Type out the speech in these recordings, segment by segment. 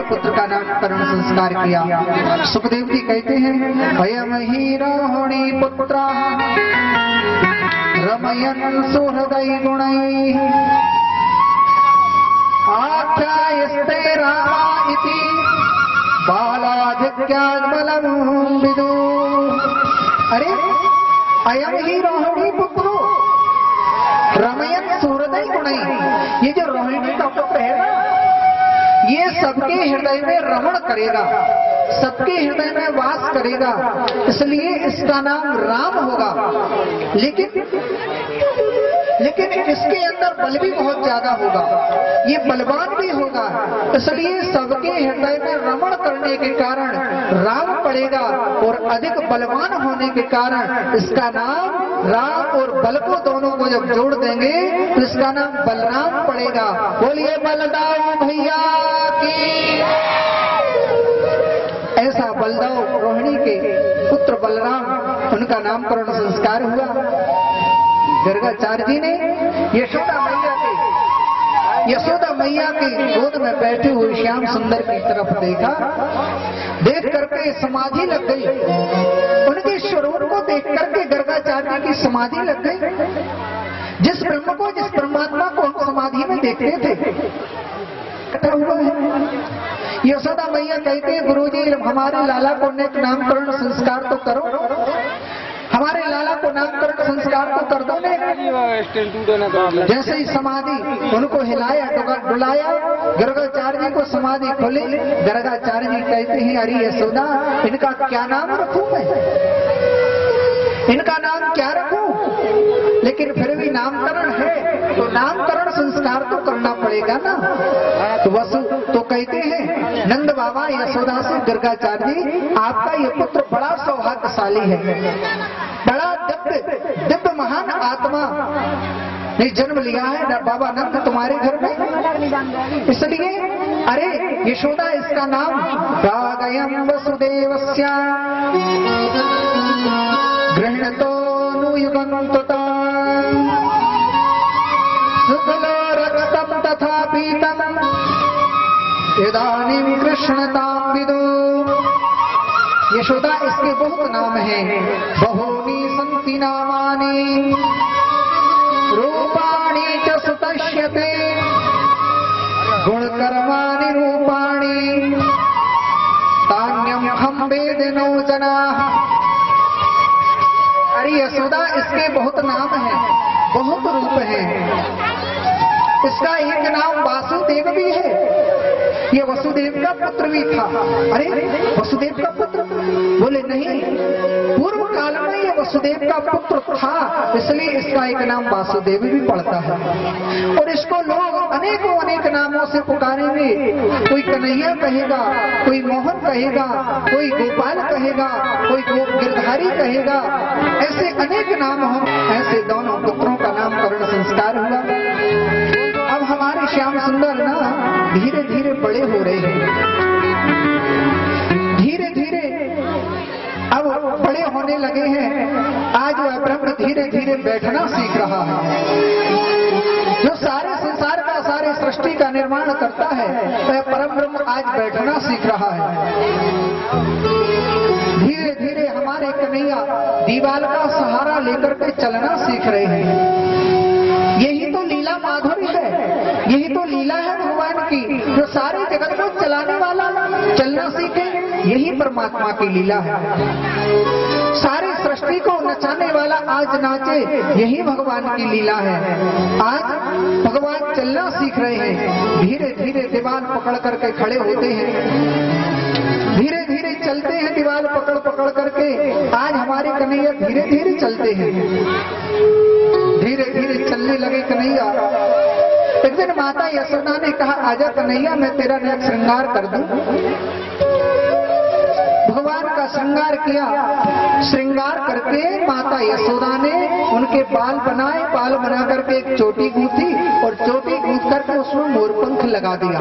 पुत्र का नामकरण संस्कार किया। सुखदेव जी कहते हैं अयम ही रोहिणी पुत्र रमयन सुहृदय गुणै आख्यायस्ते रामा इति बालाधिक्यात् बलम् विदु। अरे अयम ही रोहिणी पुत्र रमयन सुहृदय गुणै, ये जो रोहिणी का पुत्र है ना, ये सबके हृदय में रमण करेगा, सबके हृदय में वास करेगा, इसलिए इसका नाम राम होगा। लेकिन इसके अंदर बल भी बहुत ज्यादा होगा, ये बलवान भी होगा, इसलिए सबके हृदय में रमण करने के कारण राम पड़ेगा, और अधिक बलवान होने के कारण इसका नाम राम और बल को दोनों को जब जोड़ देंगे तो इसका नाम बलराम पड़ेगा। बोलिए बलदाऊ भैया की। ऐसा बलदाऊ रोहिणी के पुत्र बलराम, उनका नामकरण संस्कार हुआ। गर्गाचार्य जी ने यशोदा मैया के गोद में बैठे हुए श्याम सुंदर की तरफ देखा, देख करके समाधि लग गई। उनके स्वरूप को देख करके गर्गाचार्य की समाधि लग गई। जिस ब्रह्म को, जिस परमात्मा को हम समाधि में देखते थे, हुआ है। यशोदा मैया कहते हैं गुरुजी हमारे लाला को नामकरण संस्कार तो करो, हमारे लाला को नामकरण संस्कार तो कर दो ने। जैसे ही समाधि उनको हिलाया डुलाया, गर्गाचार्य जी को समाधि खोली। गर्गाचार्य जी कहते हैं अरे यशोदा इनका क्या नाम रखूं मैं, इनका नाम क्या रखूं? लेकिन फिर भी नामकरण है तो नामकरण संस्कार तो करना पड़ेगा ना। तो वसु तो कहते हैं नंद बाबा यशोदा से गर्गाचार्य जी आपका ये पुत्र बड़ा सौभाग्यशाली है, बड़ा दिव्य महान आत्मा ने जन्म लिया है बाबा नंद तुम्हारे घर में। इसलिए अरे यशोदा इसका नाम रागयं वसुदेवस्य गृह्णतो नुयुगन्तुता शुक्लो रक्तं तथा पीतं इदानीं कृष्णतां विदु। यशोदा इसके बहुत नाम हैं, बहूनि सन्ति नामानि रूपाणि च सुतश्यते गुणकर्माणि रूपाणि तान्यहं वेदिनो जनाः। अरे यशोदा इसके बहुत नाम हैं, बहुत रूप हैं। इसका एक नाम वासुदेव भी है, ये वसुदेव का पुत्र भी था। अरे वसुदेव का पुत्र? बोले नहीं, पूर्व काल में ये वसुदेव का पुत्र था, इसलिए इसका एक नाम वासुदेव भी पड़ता है। और इसको लोग अनेकों अनेक नामों से पुकारेंगे, कोई कन्हैया कहेगा, कोई मोहन कहेगा, कोई गोपाल कहेगा, कोई गिरधारी कहेगा, ऐसे अनेक नाम हम, ऐसे दोनों पुत्रों का नामकरण संस्कार हुआ। अब हमारे श्याम सुंदर ना धीरे धीरे बड़े हो रहे हैं, धीरे धीरे अब बड़े होने लगे हैं। आज वह ब्रह्म धीरे धीरे बैठना सीख रहा है। जो सारे संसार का, सारे सृष्टि का निर्माण करता है, वह परम ब्रह्म आज बैठना सीख रहा है। धीरे धीरे हमारे कन्हैया दीवाल का सहारा लेकर के चलना सीख रहे हैं। यही तो लीला माधुरी है, यही तो लीला है भगवान की। जो सारे जगत को चलाने वाला चलना सीखे, यही परमात्मा की लीला है। सारी सृष्टि को नचाने वाला आज नाचे, यही भगवान की लीला है। आज भगवान चलना सीख रहे हैं, धीरे धीरे दीवार पकड़ करके खड़े होते हैं, धीरे धीरे चलते हैं दीवार पकड़ पकड़ करके। आज हमारे कन्हैया धीरे धीरे चलते हैं, धीरे धीरे चलने लगे कन्हैया। एक दिन माता यशोदा ने कहा आजा कन्हैया मैं तेरा नेक श्रृंगार कर दूं। भगवान का श्रृंगार किया, श्रृंगार करके माता यशोदा ने उनके बाल बनाए, बाल बना करके एक चोटी गूंथी और चोटी गूंथ करके उसमें मोरपंख लगा दिया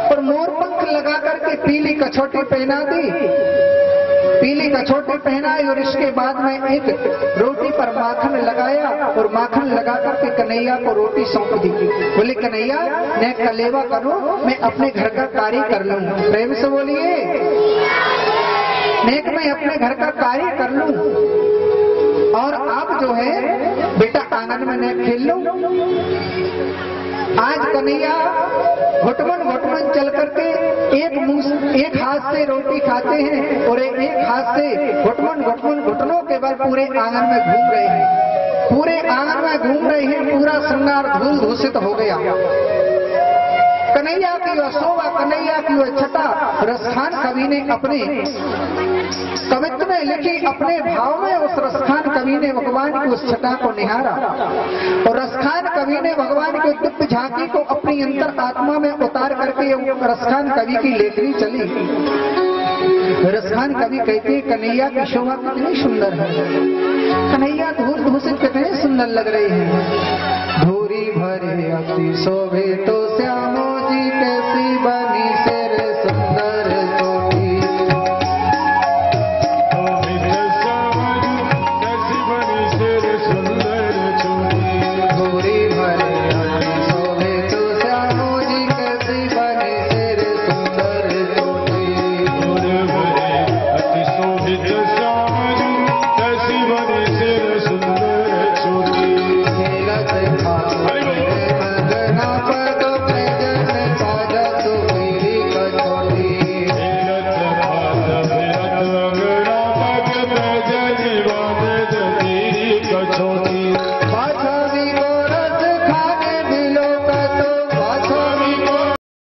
और मोरपंख लगा करके पीली कछोटी पहना दी। पीली कछोटी पहनाई और इसके बाद में एक रोटी पर माखन लगाया और माखन लगा करके कन्हैया को रोटी सौंप दी। बोले कन्हैया मैं कलेवा करूं, मैं अपने घर का कार्य कर लूं। प्रेम से बोलिए, मैं अपने घर का कार्य कर लूं और आप जो है बेटा आंगन में मैं खेल लूं। आज कन्हैया घुटमन चल करके एक हाथ से रोटी खाते हैं और एक हाथ से घुटनों के बल पूरे आंगन में घूम रहे हैं। पूरे आंगन में घूम रहे हैं, पूरा श्रृंगार धूल दूषित हो गया। कन्हैया की वह शोभा, कन्हैया की वह छटा रसखान कवि ने अपने कवित्व में लिखी, अपने भाव में उस रसखान कवि ने भगवान की उस छटा को निहारा और रसखान कवि ने भगवान की दिव्य झांकी को अपनी अंतर आत्मा में उतार करके रसखान कवि की लेखनी चली। रसखान कवि कहते हैं कन्हैया की शोभा कितनी सुंदर है, कन्हैया धूल दूषित कितने सुंदर लग रहे हैं। धूरी भरे अति शोभे तो